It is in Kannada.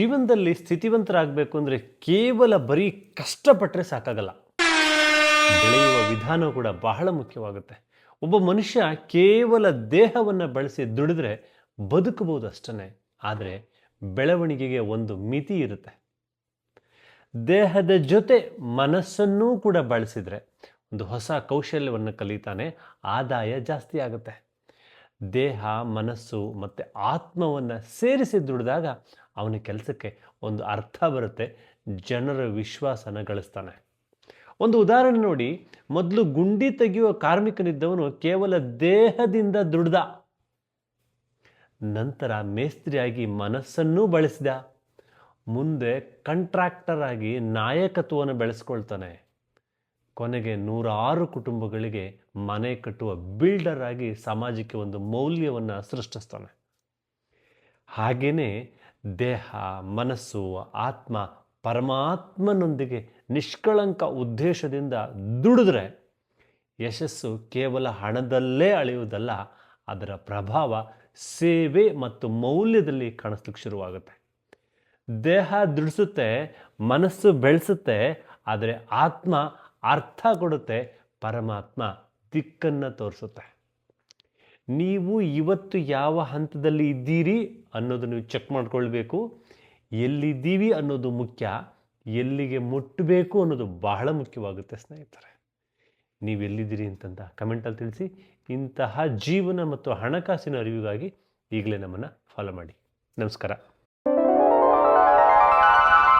ಜೀವನದಲ್ಲಿ ಸ್ಥಿತಿವಂತರಾಗಬೇಕು ಅಂದರೆ ಕೇವಲ ಬರೀ ಕಷ್ಟಪಟ್ಟರೆ ಸಾಕಾಗಲ್ಲ. ಬೆಳೆಯುವ ವಿಧಾನ ಕೂಡ ಬಹಳ ಮುಖ್ಯವಾಗುತ್ತೆ. ಒಬ್ಬ ಮನುಷ್ಯ ಕೇವಲ ದೇಹವನ್ನು ಬಳಸಿ ದುಡಿದ್ರೆ ಬದುಕಬಹುದು ಅಷ್ಟೇ. ಆದರೆ ಬೆಳವಣಿಗೆಗೆ ಒಂದು ಮಿತಿ ಇರುತ್ತೆ. ದೇಹದ ಜೊತೆ ಮನಸ್ಸನ್ನೂ ಕೂಡ ಬಳಸಿದರೆ ಒಂದು ಹೊಸ ಕೌಶಲ್ಯವನ್ನು ಕಲಿತಾನೆ, ಆದಾಯ ಜಾಸ್ತಿ ಆಗುತ್ತೆ. ದೇಹ, ಮನಸ್ಸು ಮತ್ತು ಆತ್ಮವನ್ನು ಸೇರಿಸಿ ದುಡಿದಾಗ ಅವನ ಕೆಲಸಕ್ಕೆ ಒಂದು ಅರ್ಥ ಬರುತ್ತೆ, ಜನರ ವಿಶ್ವಾಸನ ಗಳಿಸ್ತಾನೆ. ಒಂದು ಉದಾಹರಣೆ ನೋಡಿ. ಮೊದಲು ಗುಂಡಿ ತೆಗೆಯುವ ಕಾರ್ಮಿಕನಿದ್ದವನು ಕೇವಲ ದೇಹದಿಂದ ದುಡ್ದ. ನಂತರ ಮೇಸ್ತ್ರಿಯಾಗಿ ಮನಸ್ಸನ್ನೂ ಬಳಸಿದ. ಮುಂದೆ ಕಾಂಟ್ರಾಕ್ಟರ್ ಆಗಿ ನಾಯಕತ್ವವನ್ನು ಬೆಳೆಸ್ಕೊಳ್ತಾನೆ. ಕೊನೆಗೆ 106 ಕುಟುಂಬಗಳಿಗೆ ಮನೆ ಕಟ್ಟುವ ಬಿಲ್ಡರ್ ಆಗಿ ಸಮಾಜಕ್ಕೆ ಒಂದು ಮೌಲ್ಯವನ್ನು ಸೃಷ್ಟಿಸ್ತಾನೆ. ಹಾಗೆಯೇ ದೇಹ, ಮನಸ್ಸು, ಆತ್ಮ ಪರಮಾತ್ಮನೊಂದಿಗೆ ನಿಷ್ಕಳಂಕ ಉದ್ದೇಶದಿಂದ ದುಡಿದ್ರೆ ಯಶಸ್ಸು ಕೇವಲ ಹಣದಲ್ಲೇ ಅಳೆಯುವುದಲ್ಲ, ಅದರ ಪ್ರಭಾವ ಸೇವೆ ಮತ್ತು ಮೌಲ್ಯದಲ್ಲಿ ಕಾಣಿಸ್ಲಿಕ್ಕೆ ಶುರುವಾಗುತ್ತೆ. ದೇಹ ದುಡಿಸುತ್ತೆ, ಮನಸ್ಸು ಬೆಳೆಸುತ್ತೆ, ಆದರೆ ಆತ್ಮ ಅರ್ಥ ಕೊಡುತ್ತೆ, ಪರಮಾತ್ಮ ದಿಕ್ಕನ್ನು ತೋರಿಸುತ್ತೆ. ನೀವು ಇವತ್ತು ಯಾವ ಹಂತದಲ್ಲಿ ಇದ್ದೀರಿ ಅನ್ನೋದು ನೀವು ಚೆಕ್ ಮಾಡ್ಕೊಳ್ಬೇಕು. ಎಲ್ಲಿದ್ದೀವಿ ಅನ್ನೋದು ಮುಖ್ಯ, ಎಲ್ಲಿಗೆ ಮುಟ್ಟಬೇಕು ಅನ್ನೋದು ಬಹಳ ಮುಖ್ಯವಾಗುತ್ತೆ ಸ್ನೇಹಿತರೆ. ನೀವೆಲ್ಲಿದ್ದೀರಿ ಅಂತಂತ ಕಮೆಂಟಲ್ಲಿ ತಿಳಿಸಿ. ಇಂತಹ ಜೀವನ ಮತ್ತು ಹಣಕಾಸಿನ ಅರಿವಿಗಾಗಿ ಈಗಲೇ ನಮ್ಮನ್ನು ಫಾಲೋ ಮಾಡಿ. ನಮಸ್ಕಾರ.